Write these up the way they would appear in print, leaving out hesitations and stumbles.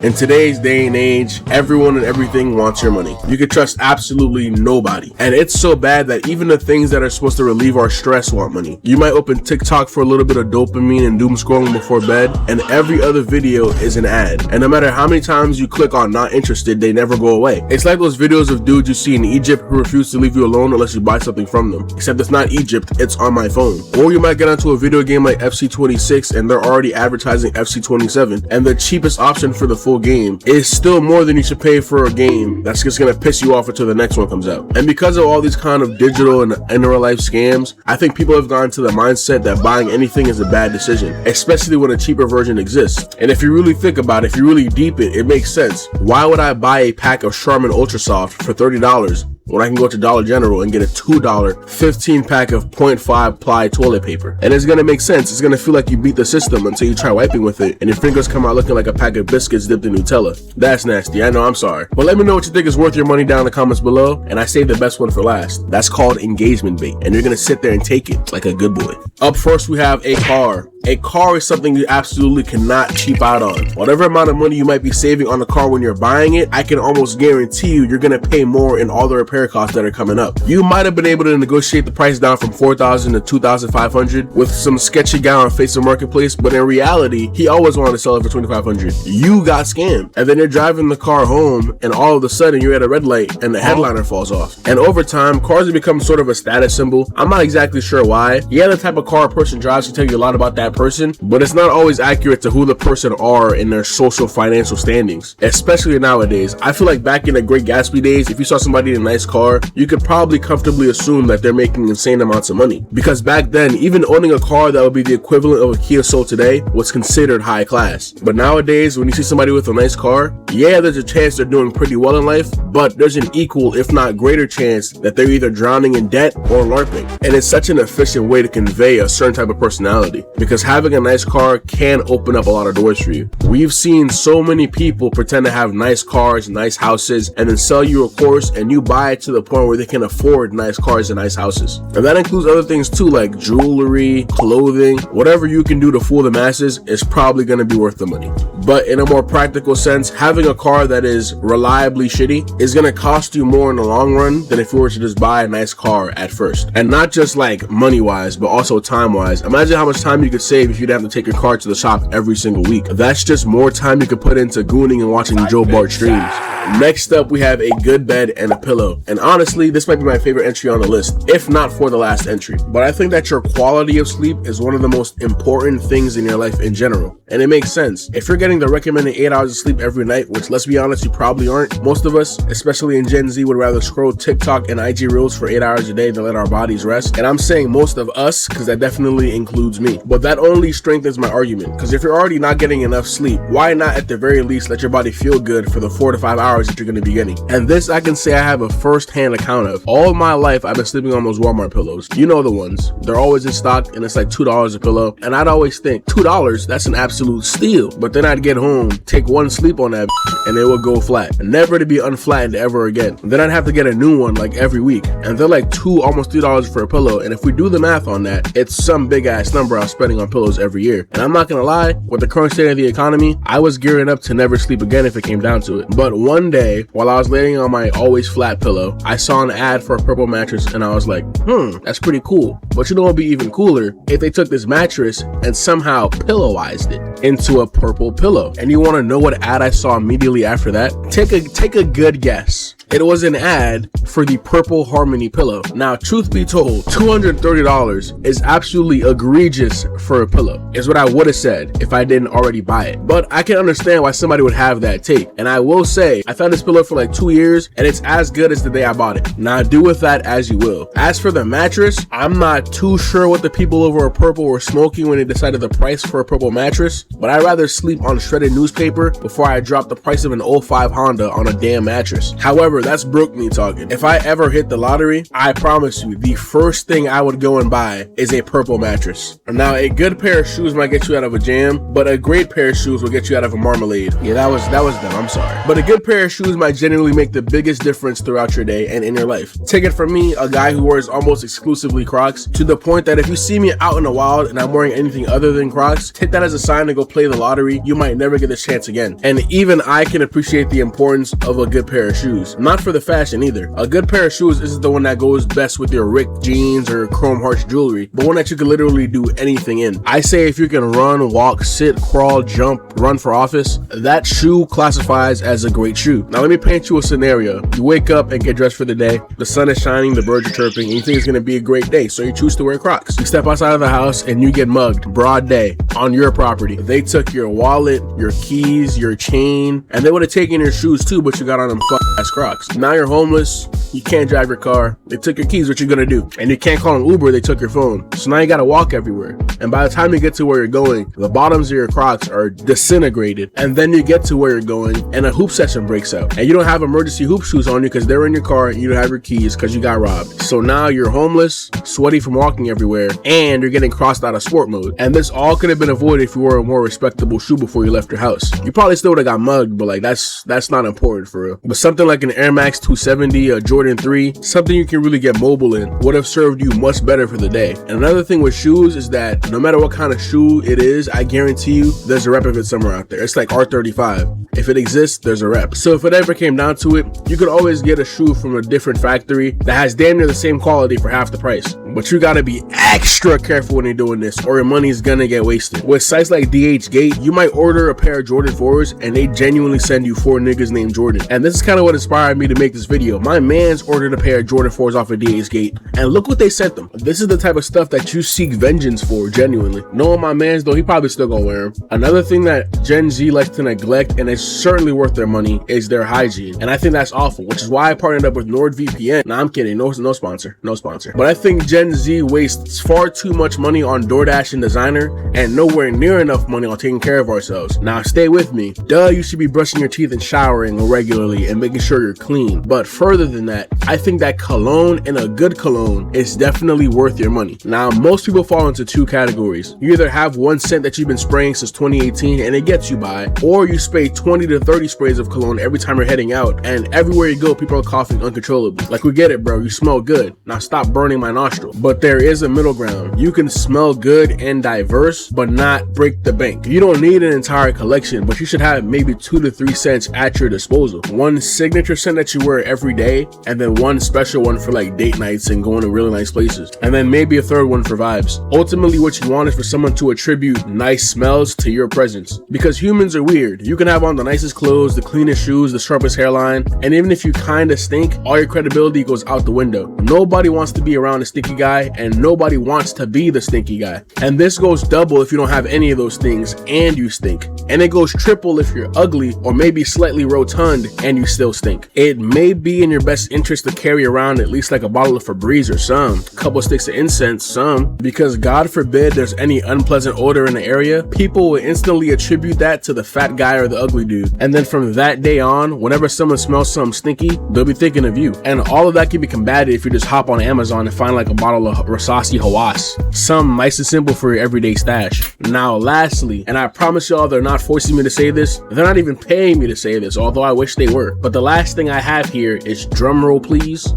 In today's day and age, everyone and everything wants your money. You can trust absolutely nobody. And it's so bad that even the things that are supposed to relieve our stress want money. You might open TikTok for a little bit of dopamine and doom scrolling before bed, and every other video is an ad. And no matter how many times you click on not interested, they never go away. It's like those videos of dudes you see in Egypt who refuse to leave you alone unless you buy something from them. Except it's not Egypt, it's on my phone. Or you might get onto a video game like FC26 and they're already advertising FC27, and the cheapest option for the full game is still more than you should pay for a game that's just gonna piss you off until the next one comes out. And because of all these kind of digital and in real life scams, I think people have gone to the mindset that buying anything is a bad decision, especially when a cheaper version exists. And if you really think about it, if you really deep it, it makes sense. Why would I buy a pack of Charmin Ultra Soft for $30 when I can go to Dollar General and get a $2 15 pack of 0.5 ply toilet paper? And it's gonna make sense. It's gonna feel like you beat the system until you try wiping with it and your fingers come out looking like a pack of biscuits dipped in Nutella. That's nasty, I know, I'm sorry. But let me know what you think is worth your money down in the comments below, and I saved the best one for last. That's called engagement bait, and you're gonna sit there and take it like a good boy. Up first, we have a car. A car is something you absolutely cannot cheap out on. Whatever amount of money you might be saving on the car when you're buying it, I can almost guarantee you you're gonna pay more in all the repair costs that are coming up. You might have been able to negotiate the price down from $4,000 to $2,500 with some sketchy guy on Facebook Marketplace, but in reality, he always wanted to sell it for $2,500. You got scammed, and then you're driving the car home, and all of a sudden you're at a red light, and the headliner falls off. And over time, cars have become sort of a status symbol. I'm not exactly sure why. Yeah, the type of car a person drives can tell you a lot about that person, but it's not always accurate to who the person are in their social financial standings, especially nowadays. I feel like back in the Great Gatsby days, if you saw somebody in a nice car, you could probably comfortably assume that they're making insane amounts of money, because back then, even owning a car that would be the equivalent of a Kia Soul today was considered high class. But nowadays, when you see somebody with a nice car, yeah, there's a chance they're doing pretty well in life, but there's an equal, if not greater chance that they're either drowning in debt or LARPing. And it's such an efficient way to convey a certain type of personality, because having a nice car can open up a lot of doors for you. We've seen so many people pretend to have nice cars, nice houses, and then sell you a course and you buy it to the point where they can afford nice cars and nice houses. And that includes other things too, like jewelry, clothing. Whatever you can do to fool the masses is probably going to be worth the money. But in a more practical sense, having a car that is reliably shitty is going to cost you more in the long run than if you were to just buy a nice car at first. And not just like money wise, but also time wise. Imagine how much time you could save if you'd have to take your car to the shop every single week. That's just more time you could put into gooning and watching Joe Bart streams. Next up, we have a good bed and a pillow. And honestly, this might be my favorite entry on the list, if not for the last entry. But I think that your quality of sleep is one of the most important things in your life in general. And it makes sense. If you're getting the recommended 8 hours of sleep every night, which let's be honest, you probably aren't. Most of us, especially in Gen Z, would rather scroll TikTok and IG Reels for 8 hours a day than let our bodies rest. And I'm saying most of us, because that definitely includes me. But that only strengthens my argument, because if you're already not getting enough sleep, why not at the very least let your body feel good for the 4 to 5 hours that you're going to be getting? And this I can say I have a first-hand account of. All my life I've been sleeping on those Walmart pillows. You know the ones. They're always in stock and it's like $2 a pillow. And I'd always think, $2, that's an absolute steal. But then I'd get home, take one sleep on that and it would go flat. Never to be unflattened ever again. Then I'd have to get a new one like every week. And they're like almost $3 for a pillow. And if we do the math on that, it's some big ass number I'm spending on pillows every year. And I'm not gonna lie, with the current state of the economy, I was gearing up to never sleep again if it came down to it. But one day, while I was laying on my always flat pillow, I saw an ad for a purple mattress and I was like, that's pretty cool. But you know what would be even cooler? If they took this mattress and somehow pillowized it into a purple pillow. And you wanna know what ad I saw immediately after that? Take a good guess. It was an ad for the Purple Harmony pillow. Now, truth be told, $230 is absolutely egregious for a pillow, is what I would have said if I didn't already buy it. But I can understand why somebody would have that take. And I will say, I've had this pillow for like 2 years, and it's as good as the day I bought it. Now, do with that as you will. As for the mattress, I'm not too sure what the people over at Purple were smoking when they decided the price for a purple mattress, but I'd rather sleep on shredded newspaper before I drop the price of an '05 Honda on a damn mattress. However, Remember, that's broke me talking. If I ever hit the lottery, I promise you, the first thing I would go and buy is a purple mattress. Now, a good pair of shoes might get you out of a jam, but a great pair of shoes will get you out of a marmalade. Yeah, that was dumb, I'm sorry. But a good pair of shoes might genuinely make the biggest difference throughout your day and in your life. Take it from me, a guy who wears almost exclusively Crocs, to the point that if you see me out in the wild and I'm wearing anything other than Crocs, take that as a sign to go play the lottery. You might never get this chance again. And even I can appreciate the importance of a good pair of shoes. Not for the fashion either. A good pair of shoes isn't the one that goes best with your Rick jeans or Chrome Hearts jewelry, but one that you can literally do anything in. I say if you can run, walk, sit, crawl, jump, run for office, that shoe classifies as a great shoe. Now let me paint you a scenario. You wake up and get dressed for the day. The sun is shining, the birds are chirping, and you think it's gonna be a great day, so you choose to wear Crocs. You step outside of the house and you get mugged, broad day, on your property. They took your wallet, your keys, your chain, and they would have taken your shoes too, but you got on them ass Crocs. Now you're homeless, you can't drive your car, they took your keys, what you gonna do? And you can't call an Uber, they took your phone. So now you gotta walk everywhere. And by the time you get to where you're going, the bottoms of your Crocs are disintegrated. And then you get to where you're going and a hoop session breaks out. And you don't have emergency hoop shoes on you because they're in your car and you don't have your keys because you got robbed. So now you're homeless, sweaty from walking everywhere, and you're getting crossed out of sport mode. And this all could have been avoided if you wore a more respectable shoe before you left your house. You probably still would have got mugged, but like that's not important for real. But something like an Air Max 270, a Jordan 3, something you can really get mobile in, would have served you much better for the day. And another thing with shoes is that no matter what kind of shoe it is, I guarantee you there's a rep of it somewhere out there. It's like R35. If it exists, there's a rep. So if it ever came down to it, you could always get a shoe from a different factory that has damn near the same quality for half the price. But you gotta be extra careful when you're doing this, or your money's gonna get wasted. With sites like DHgate, you might order a pair of Jordan 4s and they genuinely send you 4 niggas named Jordan. And this is kind of what inspired me to make this video. My man's ordered a pair of Jordan 4s off of DHgate, and look what they sent them. This is the type of stuff that you seek vengeance for, genuinely. Knowing my man's though, he probably still gonna wear them. Another thing that Gen Z likes to neglect, and it's certainly worth their money, is their hygiene. And I think that's awful, which is why I partnered up with NordVPN. Nah, I'm kidding, no sponsor. But I think Gen Z wastes far too much money on DoorDash and designer, and nowhere near enough money on taking care of ourselves. Now stay with me. You should be brushing your teeth and showering regularly and making sure you're clean. But further than that, I think that cologne, and a good cologne, is definitely worth your money. Now, most people fall into 2 categories. You either have one scent that you've been spraying since 2018 and it gets you by, or you spray 20 to 30 sprays of cologne every time you're heading out, and everywhere you go, people are coughing uncontrollably. Like, we get it, bro. You smell good. Now stop burning my nostril. But there is a middle ground. You can smell good and diverse, but not break the bank. You don't need an entire collection, but you should have maybe 2 to 3 scents at your disposal. One signature scent that you wear every day, and then one special one for like date nights and going to really nice places, and then maybe a third one for vibes. Ultimately, what you want is for someone to attribute nice smells to your presence, because humans are weird. You can have on the nicest clothes, the cleanest shoes, the sharpest hairline, and even if you kind of stink, all your credibility goes out the window. Nobody wants to be around a stinky guy, and nobody wants to be the stinky guy. And this goes double if you don't have any of those things and you stink. And it goes triple if you're ugly or maybe slightly rotund and you still stink. It may be in your best interest to carry around at least like a bottle of Febreze or some, couple sticks of incense, some, because God forbid there's any unpleasant odor in the area, people will instantly attribute that to the fat guy or the ugly dude. And then from that day on, whenever someone smells something stinky, they'll be thinking of you. And all of that can be combated if you just hop on Amazon and find like a bottle of Rasasi Hawass, some nice and simple for your everyday stash. Now lastly, and I promise y'all they're not forcing me to say this, they're not even paying me to say this, although I wish they were, but the last thing I have here is, drum roll please,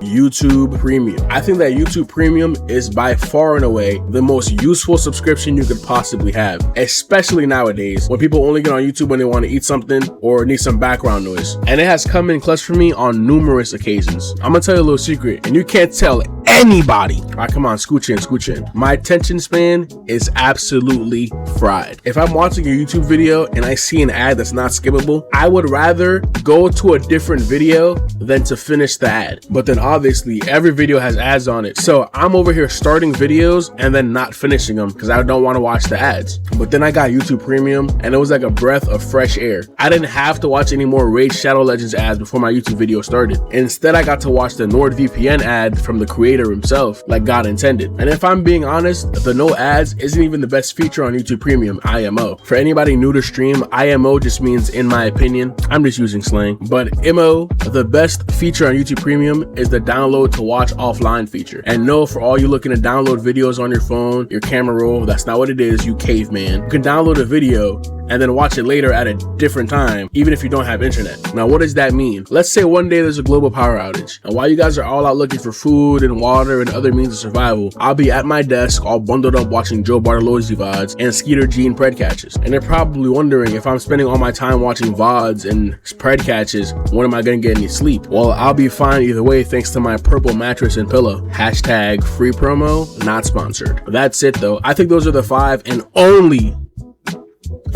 YouTube Premium. I think that YouTube Premium is by far and away the most useful subscription you could possibly have, especially nowadays when people only get on YouTube when they want to eat something or need some background noise. And it has come in clutch for me on numerous occasions. I'm gonna tell you a little secret, and you can't tell anybody. All right, come on, scooch in. My attention span is absolutely fried. If I'm watching a YouTube video and I see an ad that's not skippable, I would rather go to a different video than to finish the ad. But then obviously obviously every video has ads on it. So I'm over here starting videos and then not finishing them because I don't want to watch the ads. But then I got YouTube Premium and it was like a breath of fresh air. I didn't have to watch any more Raid Shadow Legends ads before my YouTube video started. Instead, I got to watch the NordVPN ad from the creator himself, like God intended. And if I'm being honest, the no ads isn't even the best feature on YouTube Premium, IMO. For anybody new to stream, IMO just means in my opinion. I'm just using slang. But MO, the best feature on YouTube Premium is the download to watch offline feature. And no, for all you looking to download videos on your phone, your camera roll, that's not what it is, you caveman. You can download a video and then watch it later at a different time, even if you don't have internet. Now, what does that mean? Let's say one day there's a global power outage, and while you guys are all out looking for food and water and other means of survival, I'll be at my desk all bundled up watching Joe Bartolozzi VODs and Skeeter Gene pred catches. And they're probably wondering, if I'm spending all my time watching VODs and pred catches, when am I gonna get any sleep? Well, I'll be fine either way thanks to my purple mattress and pillow. Hashtag free promo, not sponsored. That's it though. I think those are the 5 and only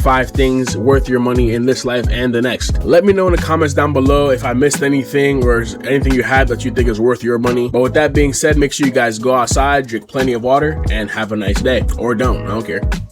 5 things worth your money in this life and the next. Let me know in the comments down below if I missed anything or anything you had that you think is worth your money. But with that being said, make sure you guys go outside, drink plenty of water, and have a nice day. Or don't, I don't care.